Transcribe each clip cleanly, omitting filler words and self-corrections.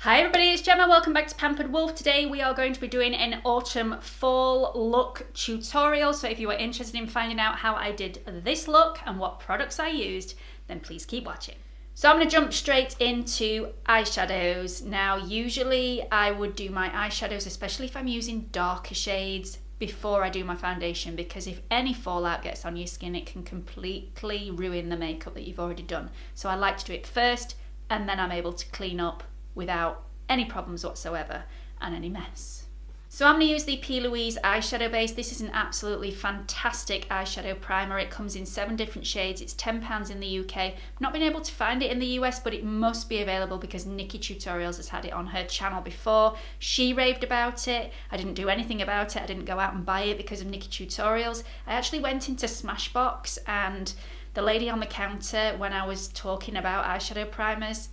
Hi everybody, it's Gemma. Welcome back to Pampered Wolf. Today we are going to be doing an autumn fall look tutorial. So if you are interested in finding out how I did this look and what products I used, then please keep watching. So I'm going to jump straight into eyeshadows. Now usually I would do my eyeshadows, especially if I'm using darker shades, before I do my foundation, because if any fallout gets on your skin it can completely ruin the makeup that you've already done. So I like to do it first and then I'm able to clean up without any problems whatsoever and any mess. So I'm going to use the P.LOUISE eyeshadow base. This is an absolutely fantastic eyeshadow primer. It comes in 7 different shades. It's £10 in the UK. I've not been able to find it in the US, but it must be available because Nikki Tutorials has had it on her channel before. She raved about it. I didn't do anything about it. I didn't go out and buy it because of Nikki Tutorials. I actually went into Smashbox and the lady on the counter, when I was talking about eyeshadow primers,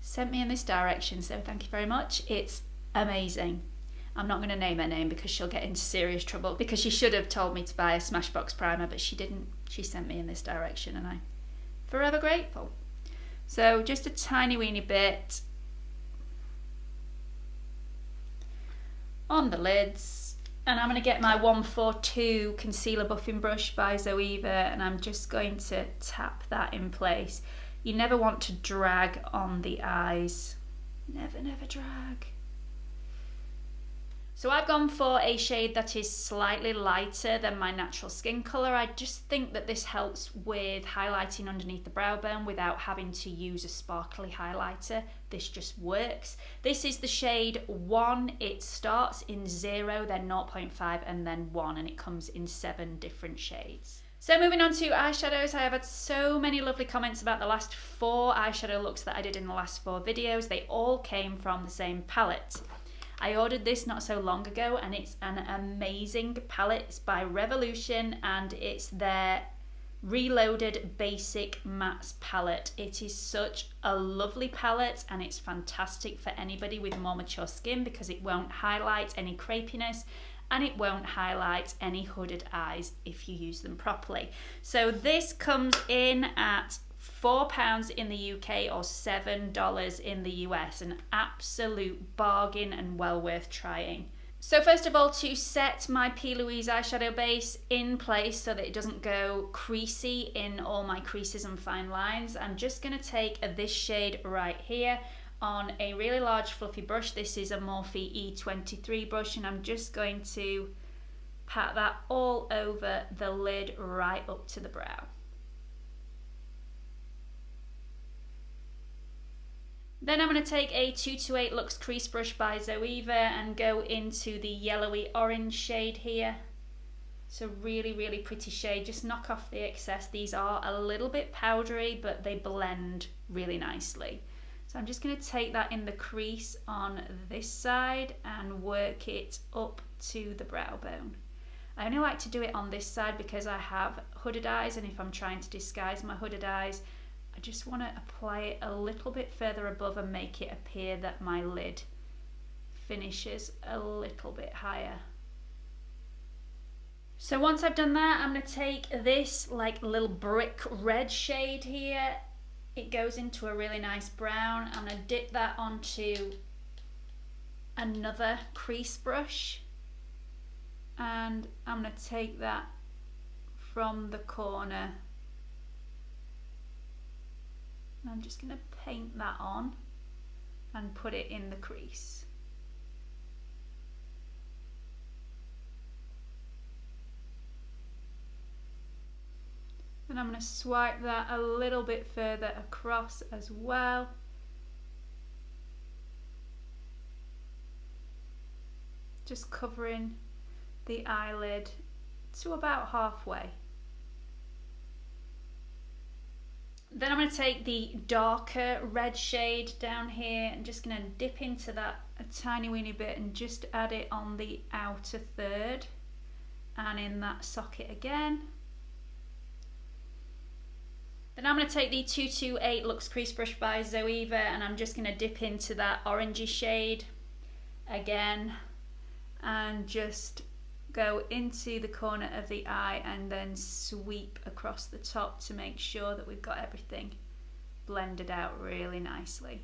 sent me in this direction, so thank you very much. It's amazing. I'm not going to name her name because she'll get into serious trouble, because she should have told me to buy a Smashbox primer, but she didn't. She sent me in this direction and I'm forever grateful. So just a tiny weeny bit on the lids, and I'm going to get my 142 concealer buffing brush by Zoeva and I'm just going to tap that in place. You never want to drag on the eyes. Never drag. So I've gone for a shade that is slightly lighter than my natural skin colour. I just think that this helps with highlighting underneath the brow bone without having to use a sparkly highlighter. This just works. This is the shade 1. It starts in 0, then 0.5 and then 1, and it comes in 7 different shades. So moving on to eyeshadows, I have had so many lovely comments about the last 4 eyeshadow looks that I did in the last 4 videos. They all came from the same palette. I ordered this not so long ago and it's an amazing palette. It's by Revolution and it's their Reloaded Basic Mattes palette. It is such a lovely palette and it's fantastic for anybody with more mature skin because it won't highlight any crepiness and it won't highlight any hooded eyes if you use them properly. So this comes in at £4 in the UK or $7 in the US, an absolute bargain and well worth trying. So first of all, to set my P.LOUISE eyeshadow base in place so that it doesn't go creasy in all my creases and fine lines, I'm just going to take this shade right here on a really large fluffy brush. This is a Morphe E23 brush and I'm just going to pat that all over the lid right up to the brow. Then I'm going to take a 228 Luxe Crease Brush by Zoeva and go into the yellowy orange shade here. It's a really pretty shade. Just knock off the excess. These are a little bit powdery but they blend really nicely. So I'm just going to take that in the crease on this side and work it up to the brow bone. I only like to do it on this side because I have hooded eyes, and if I'm trying to disguise my hooded eyes, I just want to apply it a little bit further above and make it appear that my lid finishes a little bit higher. So once I've done that, I'm going to take this like little brick red shade here. It goes into a really nice brown. I'm going to dip that onto another crease brush and I'm going to take that from the corner. I'm just going to paint that on and put it in the crease. And I'm going to swipe that a little bit further across as well. Just covering the eyelid to about halfway. Then I'm going to take the darker red shade down here and just going to dip into that a tiny weeny bit and just add it on the outer third and in that socket again. Then I'm going to take the 228 Luxe Crease Brush by Zoeva and I'm just going to dip into that orangey shade again and just go into the corner of the eye and then sweep across the top to make sure that we've got everything blended out really nicely.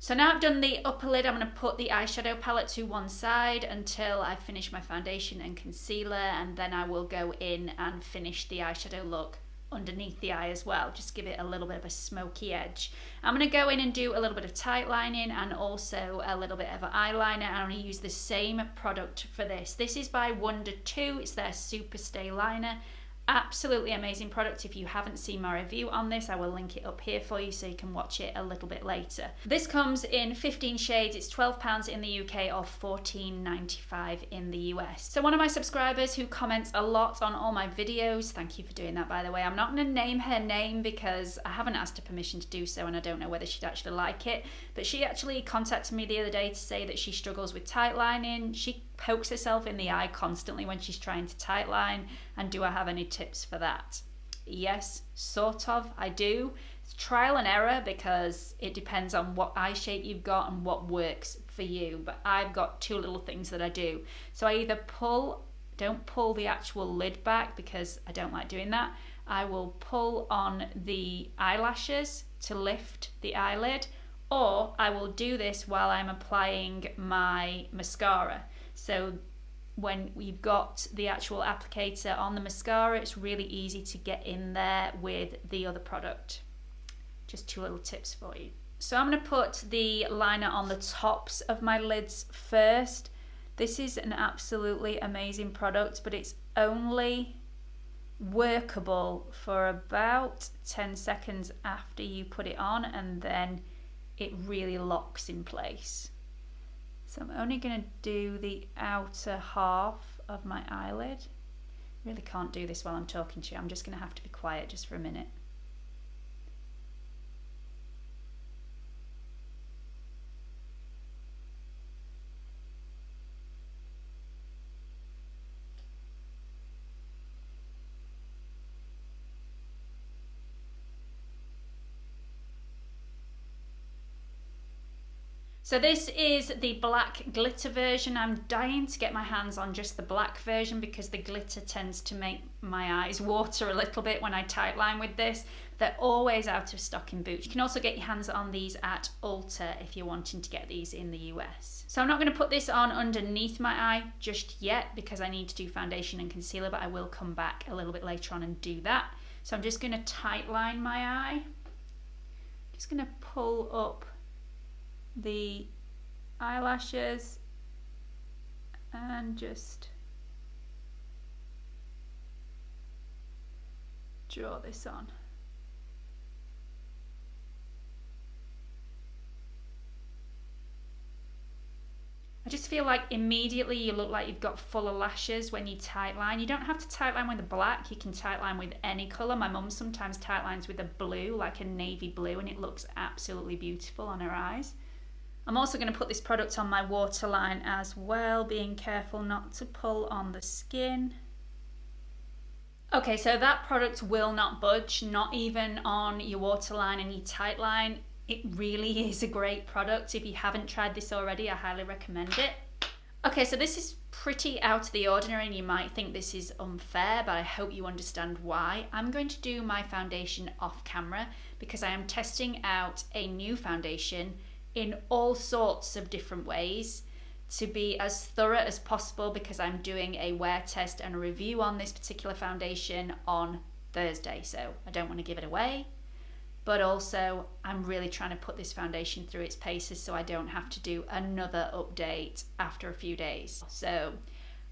So now I've done the upper lid, I'm going to put the eyeshadow palette to one side until I finish my foundation and concealer, and then I will go in and finish the eyeshadow look underneath the eye as well, just give it a little bit of a smoky edge. I'm going to go in and do a little bit of tight lining and also a little bit of an eyeliner, and I'm going to use the same product for this. This is by WUNDER 2, it's their Superstay Liner. Absolutely amazing product. If you haven't seen my review on this, I will link it up here for you so you can watch it a little bit later. This comes in 15 shades. It's £12 in the UK or $14.95 in the US. So one of my subscribers who comments a lot on all my videos, thank you for doing that by the way. I'm not going to name her name because I haven't asked her permission to do so and I don't know whether she'd actually like it, but she actually contacted me the other day to say that she struggles with tight lining. She pokes herself in the eye constantly when she's trying to tight line, and do I have any tips for that? Yes, sort of, I do. It's trial and error because it depends on what eye shape you've got and what works for you, but I've got two little things that I do. So I either don't pull the actual lid back because I don't like doing that. I will pull on the eyelashes to lift the eyelid, or I will do this while I'm applying my mascara. So when you've got the actual applicator on the mascara, it's really easy to get in there with the other product. Just two little tips for you. So I'm going to put the liner on the tops of my lids first. This is an absolutely amazing product, but it's only workable for about 10 seconds after you put it on, and then it really locks in place. So I'm only going to do the outer half of my eyelid. Really can't do this while I'm talking to you. I'm just going to have to be quiet just for a minute. So this is the black glitter version. I'm dying to get my hands on just the black version because the glitter tends to make my eyes water a little bit when I tight line with this. They're always out of stock in Boots. You can also get your hands on these at Ulta if you're wanting to get these in the US. So I'm not going to put this on underneath my eye just yet because I need to do foundation and concealer, but I will come back a little bit later on and do that. So I'm just going to tight line my eye. Just going to pull up the eyelashes and just draw this on. I just feel like immediately you look like you've got fuller lashes when you tight line. You don't have to tight line with a black, you can tight line with any colour. My mum sometimes tight lines with a blue, like a navy blue, and it looks absolutely beautiful on her eyes. I'm also going to put this product on my waterline as well, being careful not to pull on the skin. Okay, so that product will not budge, not even on your waterline and your tight line. It really is a great product. If you haven't tried this already, I highly recommend it. Okay, so this is pretty out of the ordinary and you might think this is unfair, but I hope you understand why. I'm going to do my foundation off camera because I am testing out a new foundation in all sorts of different ways to be as thorough as possible because I'm doing a wear test and a review on this particular foundation on Thursday, so I don't want to give it away, but also I'm really trying to put this foundation through its paces so I don't have to do another update after a few days. So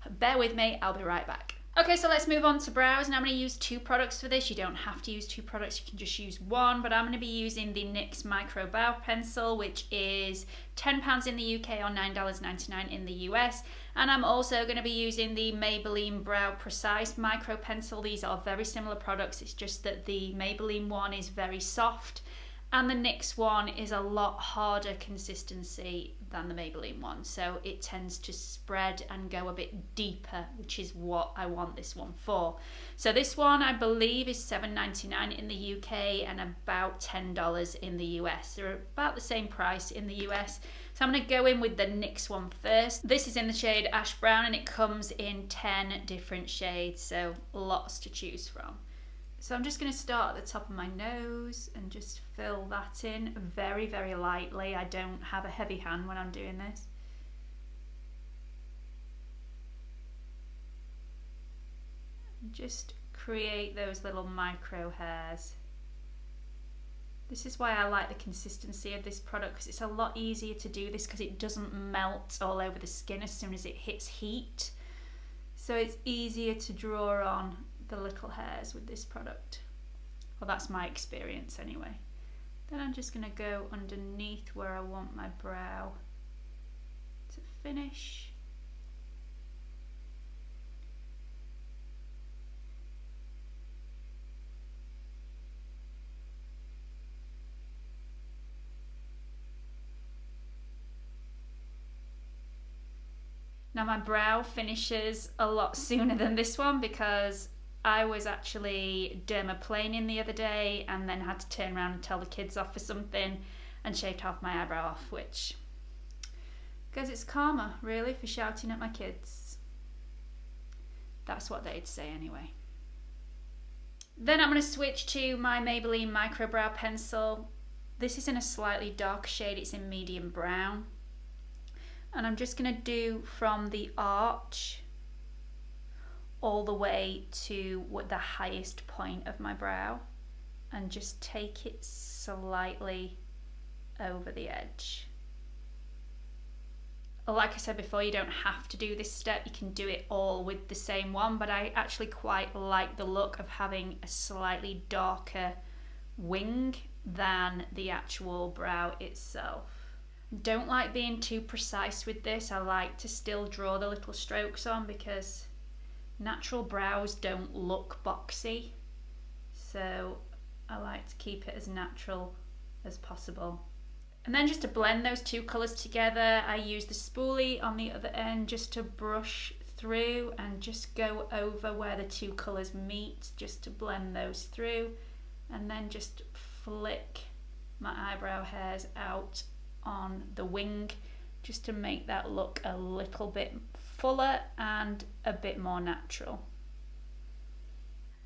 bear with me, I'll be right back. Okay, so let's move on to brows, and I'm going to use two products for this. You don't have to use two products, you can just use one, but I'm going to be using the NYX Microbrow Pencil, which is £10 in the UK or $9.99 in the US, and I'm also going to be using the Maybelline Brow Precise Micro Pencil. These are very similar products, it's just that the Maybelline one is very soft, and the NYX one is a lot harder consistency than the Maybelline one, so it tends to spread and go a bit deeper, which is what I want this one for. So this one I believe is $7.99 in the UK and about $10 in the US. They're about the same price in the US. So I'm going to go in with the NYX one first. This is in the shade Ash Brown and it comes in 10 different shades, so lots to choose from. So I'm just going to start at the top of my nose and just fill that in very, very lightly. I don't have a heavy hand when I'm doing this. Just create those little micro hairs. This is why I like the consistency of this product, because it's a lot easier to do this because it doesn't melt all over the skin as soon as it hits heat. So it's easier to draw on the little hairs with this product. Well, that's my experience anyway. Then I'm just going to go underneath where I want my brow to finish. Now my brow finishes a lot sooner than this one because I was actually dermaplaning the other day and then had to turn around and tell the kids off for something and shaved half my eyebrow off, which, because it's karma really for shouting at my kids. That's what they'd say anyway. Then I'm going to switch to my Maybelline Microbrow Pencil. This is in a slightly dark shade, it's in medium brown. And I'm just going to do from the arch all the way to the highest point of my brow and just take it slightly over the edge. Like I said before, you don't have to do this step, you can do it all with the same one, but I actually quite like the look of having a slightly darker wing than the actual brow itself. Don't like being too precise with this. I like to still draw the little strokes on because natural brows don't look boxy, so I like to keep it as natural as possible. And then just to blend those two colours together, I use the spoolie on the other end just to brush through and just go over where the two colours meet, just to blend those through, and then just flick my eyebrow hairs out on the wing just to make that look a little bit fuller and a bit more natural.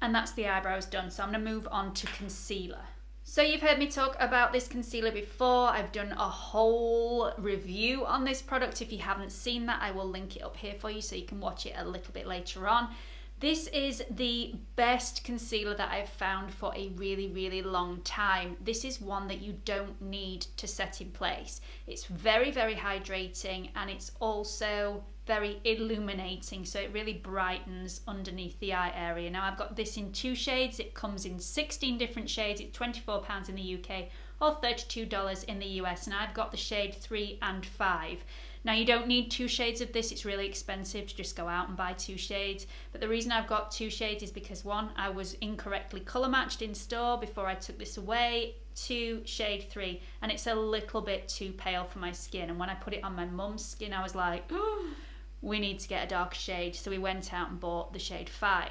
And that's the eyebrows done, so I'm going to move on to concealer. So you've heard me talk about this concealer before. I've done a whole review on this product. If you haven't seen that, I will link it up here for you so you can watch it a little bit later on. This is the best concealer that I've found for a really, really long time. This is one that you don't need to set in place. It's very, very hydrating, and it's also very illuminating, so it really brightens underneath the eye area. Now I've got this in 2 shades. It comes in 16 different shades. It's £24 in the UK or $32 in the US, and I've got the shade 3 and 5. Now you don't need 2 shades of this, it's really expensive to just go out and buy 2 shades. But the reason I've got 2 shades is because 1, I was incorrectly colour matched in store before I took this away. 2, shade 3, and it's a little bit too pale for my skin. And when I put it on my mum's skin, I was like, oh, we need to get a darker shade. So we went out and bought the shade 5.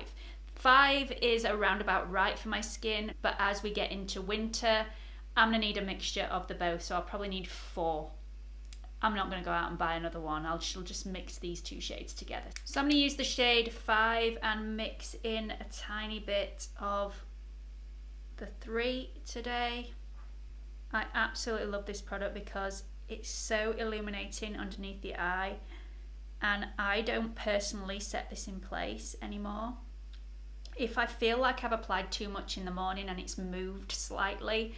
5 is around about right for my skin, but as we get into winter, I'm gonna need a mixture of the both, so I'll probably need 4. I'm not going to go out and buy another one. I'll just mix these 2 shades together. So I'm going to use the shade 5 and mix in a tiny bit of the 3 today. I absolutely love this product because it's so illuminating underneath the eye, and I don't personally set this in place anymore. If I feel like I've applied too much in the morning and it's moved slightly,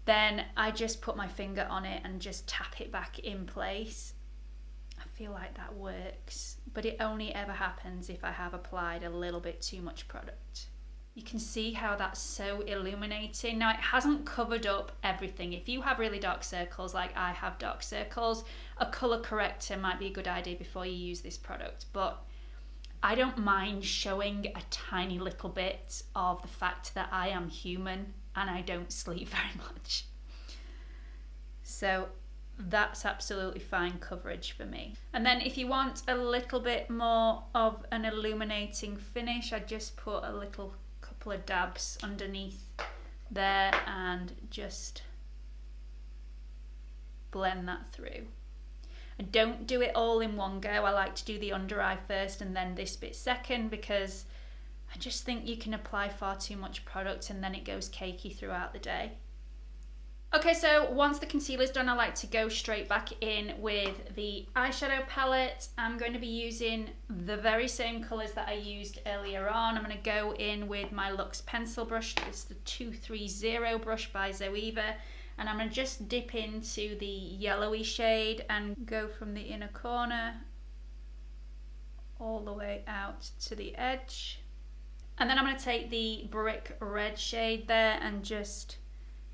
then I just put my finger on it and just tap it back in place. I feel like that works, but it only ever happens if I have applied a little bit too much product. You can see how that's so illuminating. Now it hasn't covered up everything. If you have really dark circles, like I have dark circles, a colour corrector might be a good idea before you use this product, but I don't mind showing a tiny little bit of the fact that I am human and I don't sleep very much. So that's absolutely fine coverage for me. And then if you want a little bit more of an illuminating finish, I just put a couple of dabs underneath there and just blend that through. I don't do it all in one go. I like to do the under eye first and then this bit second, because I just think you can apply far too much product and then it goes cakey throughout the day. Okay, so once the concealer's done, I like to go straight back in with the eyeshadow palette. I'm going to be using the very same colours that I used earlier on. I'm going to go in with my NYX pencil brush. It's the 230 brush by Zoeva. And I'm going to just dip into the yellowy shade and go from the inner corner all the way out to the edge. And then I'm going to take the brick red shade there and just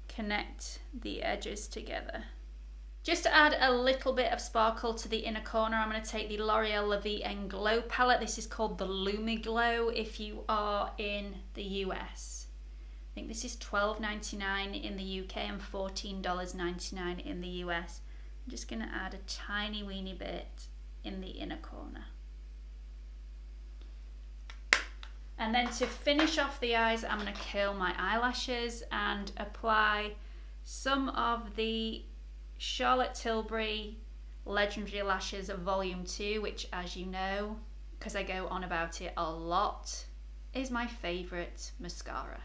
connect the edges together. Just to add a little bit of sparkle to the inner corner, I'm going to take the L'Oreal La Vie en Glow palette. This is called the Lumi Glow if you are in the US. I think this is $12.99 in the UK and $14.99 in the US. I'm just going to add a tiny weeny bit in the inner corner. And then to finish off the eyes, I'm going to curl my eyelashes and apply some of the Charlotte Tilbury Legendary Lashes Volume 2, which, as you know, because I go on about it a lot, is my favourite mascara.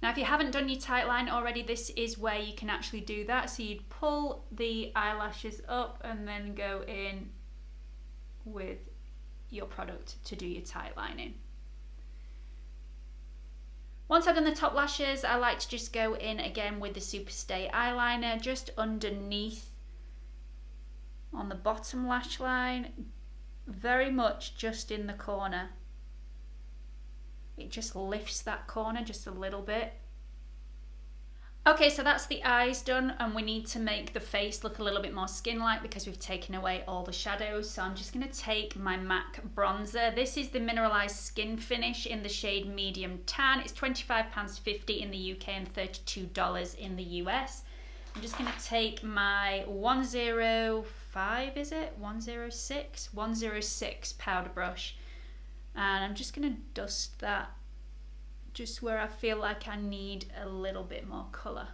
Now, if you haven't done your tight line already, this is where you can actually do that. So you'd pull the eyelashes up and then go in with your product to do your tight lining. Once I've done the top lashes, I like to just go in again with the Superstay eyeliner just underneath on the bottom lash line, very much just in the corner. It just lifts that corner just a little bit. Okay, so that's the eyes done, and we need to make the face look a little bit more skin-like because we've taken away all the shadows. So I'm just going to take my MAC bronzer. This is the Mineralize Skin Finish in the shade Medium Tan. It's £25.50 in the UK and $32 in the US. I'm just going to take my 105, is it? 106? 106 powder brush. And I'm just going to dust that just where I feel like I need a little bit more colour.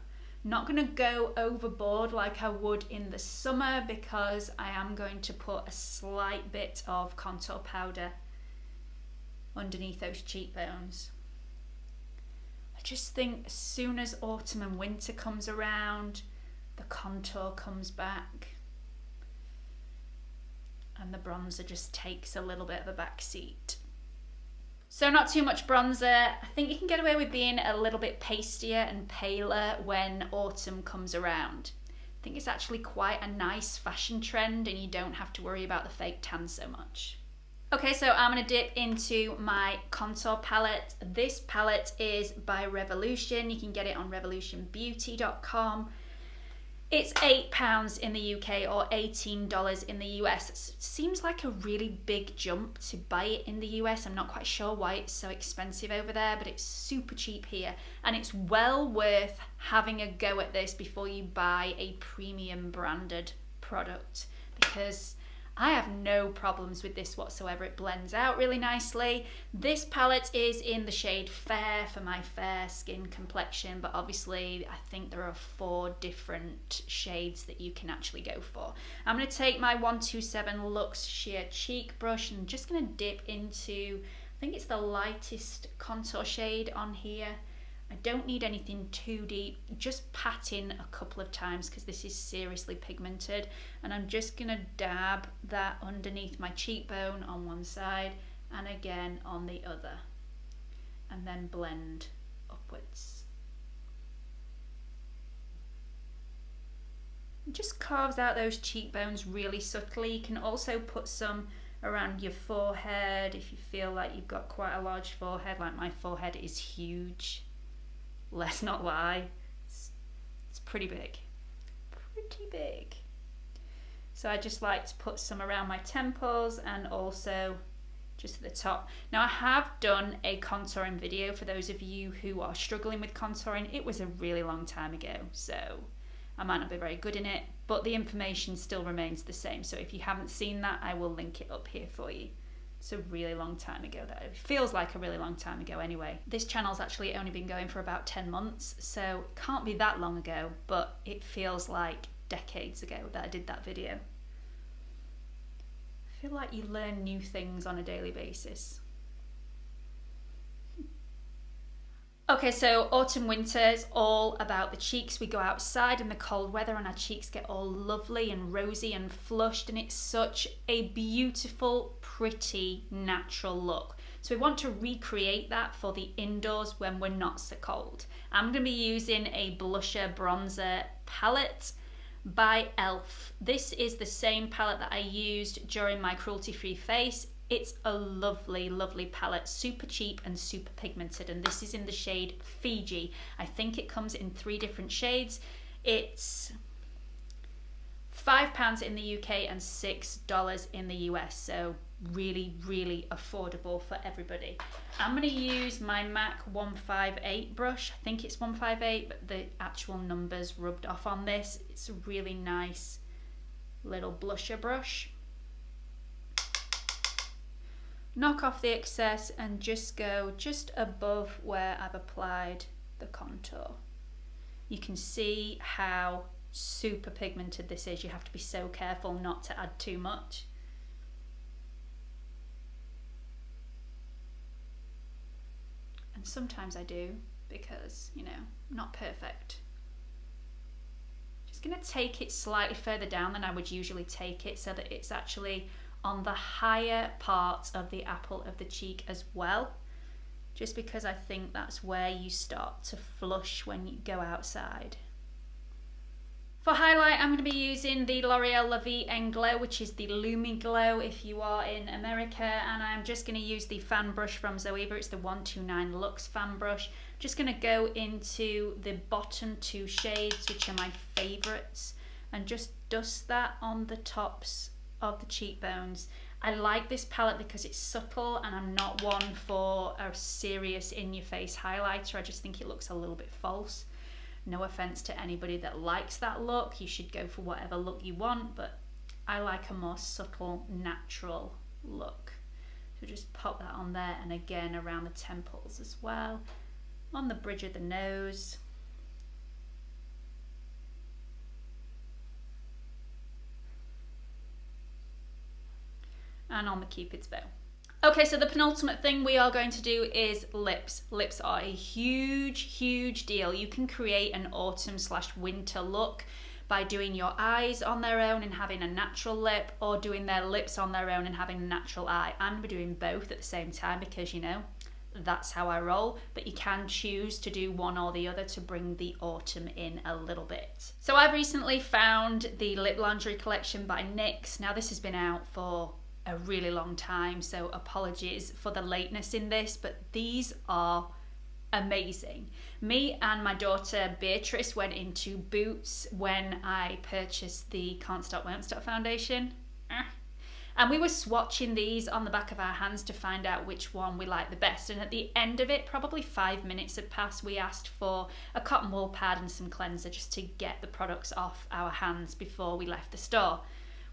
Not going to go overboard like I would in the summer because I am going to put a slight bit of contour powder underneath those cheekbones. I just think as soon as autumn and winter comes around, the contour comes back and the bronzer just takes a little bit of a back seat. So not too much bronzer. I think you can get away with being a little bit pastier and paler when autumn comes around. I think it's actually quite a nice fashion trend and you don't have to worry about the fake tan so much. Okay, so I'm going to dip into my contour palette. This palette is by Revolution. You can get it on revolutionbeauty.com. It's £8 in the UK or $18 in the US. It seems like a really big jump to buy it in the US. I'm not quite sure why it's so expensive over there, but it's super cheap here. And it's well worth having a go at this before you buy a premium branded product, because I have no problems with this whatsoever. It blends out really nicely. This palette is in the shade Fair for my fair skin complexion, but obviously I think there are 4 different shades that you can actually go for. I'm going to take my 127 Luxe Sheer Cheek brush and just going to dip into, I think it's the lightest contour shade on here. I don't need anything too deep, just pat in a couple of times because this is seriously pigmented, and I'm just going to dab that underneath my cheekbone on one side and again on the other, and then blend upwards. It just carves out those cheekbones really subtly. You can also put some around your forehead if you feel like you've got quite a large forehead, like my forehead is huge. Let's not lie, it's pretty big, So I just like to put some around my temples and also just at the top. Now I have done a contouring video for those of you who are struggling with contouring. It was a really long time ago, so I might not be very good in it, but the information still remains the same. So if you haven't seen that, I will link it up here for you. It's a really long time ago. That it feels like a really long time ago anyway. This channel's actually only been going for about 10 months, so it can't be that long ago, but it feels like decades ago that I did that video. I feel like you learn new things on a daily basis. Okay, so autumn winter is all about the cheeks. We go outside in the cold weather and our cheeks get all lovely and rosy and flushed, and it's such a beautiful, pretty, natural look. So we want to recreate that for the indoors when we're not so cold. I'm going to be using a blusher bronzer palette by e.l.f. This is the same palette that I used during my cruelty-free face. It's a lovely, lovely palette, super cheap and super pigmented, and this is in the shade Fiji. I think it comes in 3 different shades. It's £5 in the UK and $6 in the US, so really, really affordable for everybody. I'm going to use my MAC 158 brush. I think it's 158, but the actual numbers rubbed off on this. It's a really nice little blusher brush. Knock off the excess and just go just above where I've applied the contour. You can see how super pigmented this is. You have to be so careful not to add too much. And sometimes I do because, you know, not perfect. Just gonna take it slightly further down than I would usually take it so that it's actually on the higher part of the apple of the cheek as well, just because I think that's where you start to flush when you go outside. For highlight, I'm going to be using the L'Oreal La Vie en Glow, which is the Lumi Glow if you are in America, and I'm just going to use the fan brush from Zoeva. It's the 129 Luxe fan brush. Just going to go into the bottom 2 shades, which are my favourites, and just dust that on the tops of the cheekbones. I like this palette because it's subtle, and I'm not one for a serious in-your-face highlighter. I just think it looks a little bit false. No offense to anybody that likes that look. You should go for whatever look you want, but I like a more subtle, natural look. So just pop that on there, and again around the temples as well, on the bridge of the nose. And on the Cupid's bow. Okay, so the penultimate thing we are going to do is lips. Lips are a huge, huge deal. You can create an autumn/winter look by doing your eyes on their own and having a natural lip, or doing their lips on their own and having a natural eye. And we're doing both at the same time because, you know, that's how I roll, but you can choose to do one or the other to bring the autumn in a little bit. So I've recently found the Lip Laundry collection by NYX. Now this has been out for a really long time, so apologies for the lateness in this, but these are amazing. Me and my daughter Beatrice went into Boots when I purchased the Can't Stop Won't Stop foundation, and we were swatching these on the back of our hands to find out which one we liked the best, and at the end of it, probably 5 minutes had passed, we asked for a cotton wool pad and some cleanser just to get the products off our hands before we left the store.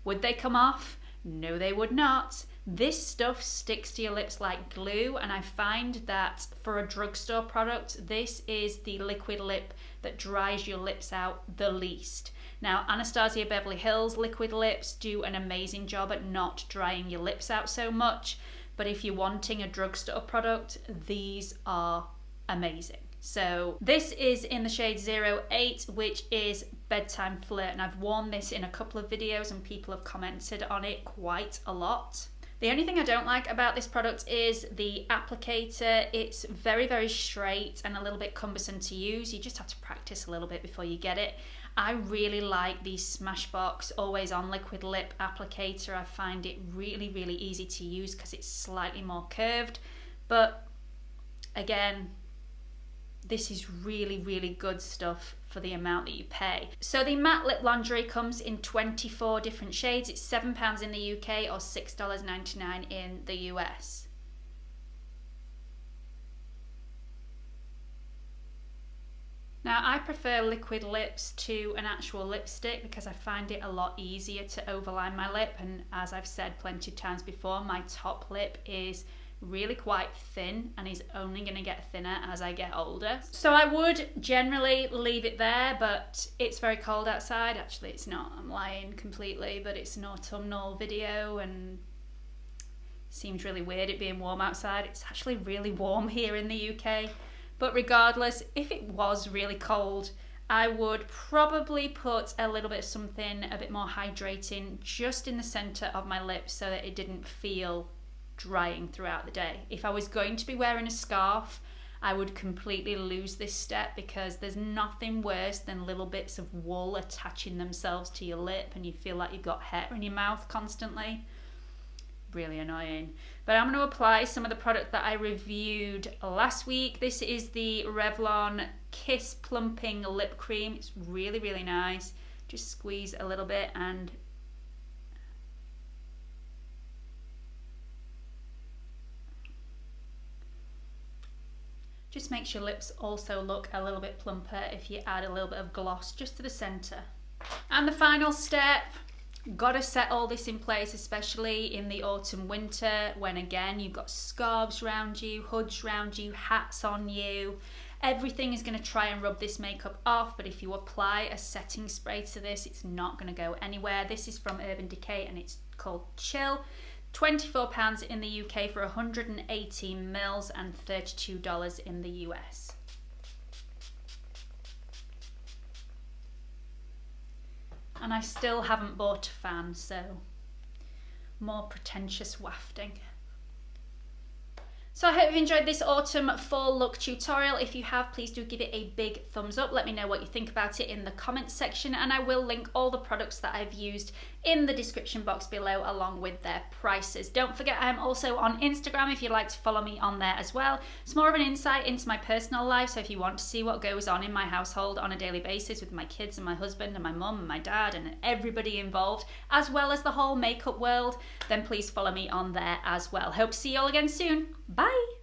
Would they come off? No, they would not. This stuff sticks to your lips like glue, and I find that for a drugstore product, this is the liquid lip that dries your lips out the least. Now, Anastasia Beverly Hills liquid lips do an amazing job at not drying your lips out so much, but if you're wanting a drugstore product, these are amazing. So this is in the shade 08, which is Bedtime Flirt, and I've worn this in a couple of videos and people have commented on it quite a lot. The only thing I don't like about this product is the applicator. It's very, very straight and a little bit cumbersome to use. You just have to practice a little bit before you get it. I really like the Smashbox Always On Liquid Lip applicator. I find it really, really easy to use because it's slightly more curved, but again, this is really, really good stuff for the amount that you pay. So the matte lip laundry comes in 24 different shades. It's £7 in the UK or $6.99 in the US. Now I prefer liquid lips to an actual lipstick because I find it a lot easier to overline my lip, and as I've said plenty of times before, my top lip is really quite thin and is only going to get thinner as I get older. So I would generally leave it there, but it's very cold outside. Actually it's not, I'm lying completely, but it's an autumnal video and it seems really weird it being warm outside. It's actually really warm here in the UK, But regardless, if it was really cold, I would probably put a little bit of something a bit more hydrating just in the center of my lips so that it didn't feel drying throughout the day. If I was going to be wearing a scarf, I would completely lose this step, because there's nothing worse than little bits of wool attaching themselves to your lip and you feel like you've got hair in your mouth constantly. Really annoying. But I'm going to apply some of the product that I reviewed last week. This is the Revlon Kiss Plumping Lip Cream. It's really, really nice. Just squeeze a little bit and just makes your lips also look a little bit plumper if you add a little bit of gloss just to the center. And the final step, gotta set all this in place, especially in the autumn winter, when again you've got scarves around you, hoods around you, hats on you. Everything is going to try and rub this makeup off, but if you apply a setting spray to this, it's not going to go anywhere. This is from Urban Decay and it's called Chill. £24 in the UK for 118 mils and $32 in the US. And I still haven't bought a fan, so more pretentious wafting. So I hope you've enjoyed this autumn fall look tutorial. If you have, please do give it a big thumbs up. Let me know what you think about it in the comments section, and I will link all the products that I've used in the description box below along with their prices. Don't forget, I'm also on Instagram if you'd like to follow me on there as well. It's more of an insight into my personal life, so if you want to see what goes on in my household on a daily basis with my kids and my husband and my mum and my dad and everybody involved, as well as the whole makeup world, then please follow me on there as well. Hope to see you all again soon. Bye!